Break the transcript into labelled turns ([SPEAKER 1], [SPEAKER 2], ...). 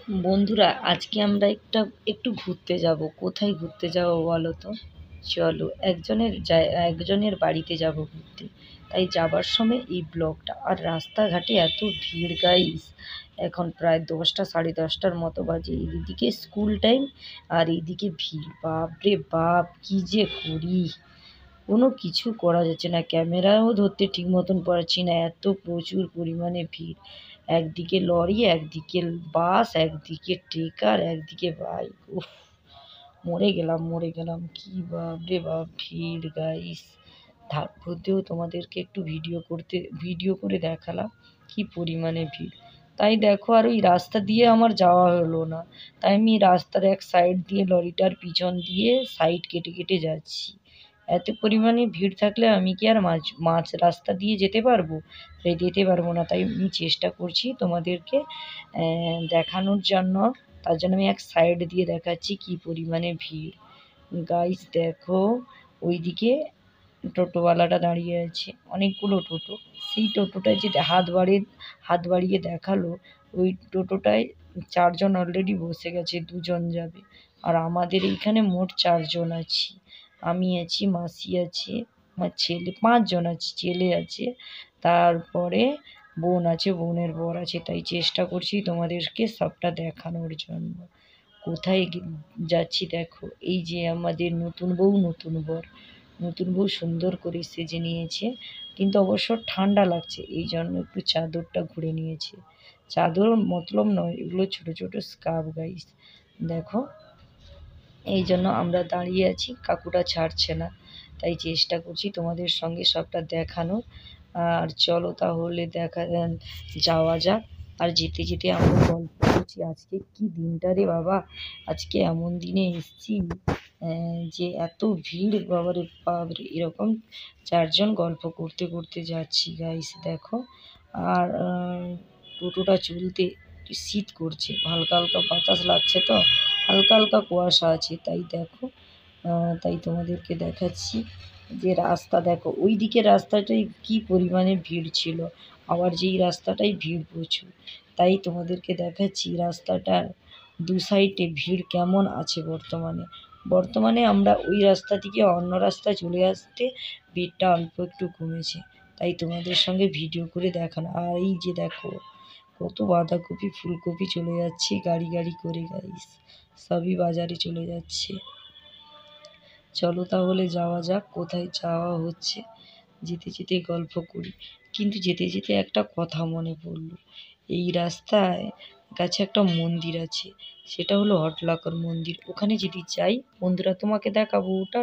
[SPEAKER 1] বন্ধুরা, আজকে আমরা একটু ঘুরতে যাব। কোথায় ঘুরতে যাব বলো তো? চলো, একজনের বাড়িতে যাব ঘুরতে। তাই যাবার সময় এই ব্লগটা। আর রাস্তাঘাটে এত ভিড় গাইস, এখন প্রায় 10টা 10:30টার মতো বাজে। এইদিকে স্কুল টাইম আর এইদিকে ভিড়। বাপ রে বাপ, কি যে করি! কোনো কিছু করা যাচ্ছে না, ক্যামেরাও ধরতে ঠিক মতন পারছি না, এত প্রচুর পরিমাণে ভিড়। একদিকে লরি, একদিকে বাস, একদিকে ট্রেকার, একদিকে বাইক। উফ, মরে গেলাম। কি বাপ রে বাপ ভিড় গাইস! ধার মধ্যেও তোমাদেরকে একটু ভিডিও করে দেখালাম কি পরিমাণে ভিড়। তাই দেখো, আর ওই রাস্তা দিয়ে আমার যাওয়া হলো না। তাই আমি রাস্তার এক সাইড দিয়ে, লরিটার পিছন দিয়ে সাইড কেটে কেটে যাচ্ছি। এত পরিমাণে ভিড় থাকলে আমি কি আর মাঝ রাস্তা দিয়ে যেতে পারবো? তাই যেতে পারবো না। তাই আমি চেষ্টা করছি তোমাদেরকে দেখানোর জন্য। তার জন্য আমি এক সাইড দিয়ে দেখাচ্ছি কি পরিমাণে ভিড়। গাইস দেখো, ওইদিকে টোটোওয়ালাটা দাঁড়িয়ে আছে, অনেকগুলো টোটো। সেই টোটোটায় যে হাত বাড়িয়ে দেখালো, ওই টোটোটায় 4জন অলরেডি বসে গেছে, 2জন যাবে। আর আমাদের এইখানে মোট 4জন আছি। আমি আছি, মাসি আছে, আমার ছেলে, 5জন আছি, ছেলে আছে, তারপরে বোন আছে, বোনের বর আছে। তাই চেষ্টা করছি তোমাদেরকে সবটা দেখানোর জন্য। কোথায় যাচ্ছি দেখো, এই যে আমাদের নতুন বউ, নতুন বর। নতুন বউ সুন্দর করে সেজে নিয়েছে, কিন্তু অবশ্য ঠান্ডা লাগছে, এই জন্য একটু চাদরটা ঘুরে নিয়েছে। চাদর মতলব নয়, এগুলো ছোট ছোট স্কার্ফ গাইস। দেখো, এই জন্য আমরা দাঁড়িয়ে আছি, কাকুটা ছাড়ছে না। তাই চেষ্টা করছি তোমাদের সঙ্গে সবটা দেখানোর। আর চলো তাহলে যাওয়া যাক। আর যেতে যেতে আমরা গল্প করছি, আজকে কি দিনটা রে বাবা! আজকে এমন দিনে এসছি যে এত ভিড়, বাবারে বাপরে! এরকম 4জন গল্প করতে করতে যাচ্ছি গাইস দেখো। আর টোটোটা চলতে একটু শীত করছে, হালকা হালকা বাতাস লাগছে, তো হালকা হালকা কুয়াশা আছে। তাই দেখো, তাই তোমাদেরকে দেখাচ্ছি যে রাস্তা দেখো, ওই দিকের রাস্তাটাই কি পরিমাণে ভিড় ছিল, আবার যেই রাস্তাটাই ভিড় প্রচুর। তাই তোমাদেরকে দেখাচ্ছি রাস্তাটার দু সাইডে ভিড় কেমন আছে বর্তমানে আমরা ওই রাস্তা থেকে অন্য রাস্তায় চলে আসতে ভিড়টা অল্প একটু কমেছে। তাই তোমাদের সঙ্গে ভিডিও করে দেখানো। আর এই যে দেখো, কত বাঁধাকপি, ফুলকপি চলে যাচ্ছে গাড়ি গাড়ি করে গাইস, সবই বাজারে চলে যাচ্ছে। চলো তাহলে যাওয়া যাক। কোথায় যাওয়া হচ্ছে, যেতে যেতে গল্প করি। কিন্তু যেতে যেতে একটা কথা মনে পড়লো, এই রাস্তায় কাছে একটা মন্দির আছে, সেটা হলো হটলাকর মন্দির। ওখানে যদি যাই বন্ধুরা, তোমাকে দেখাবো ওটা।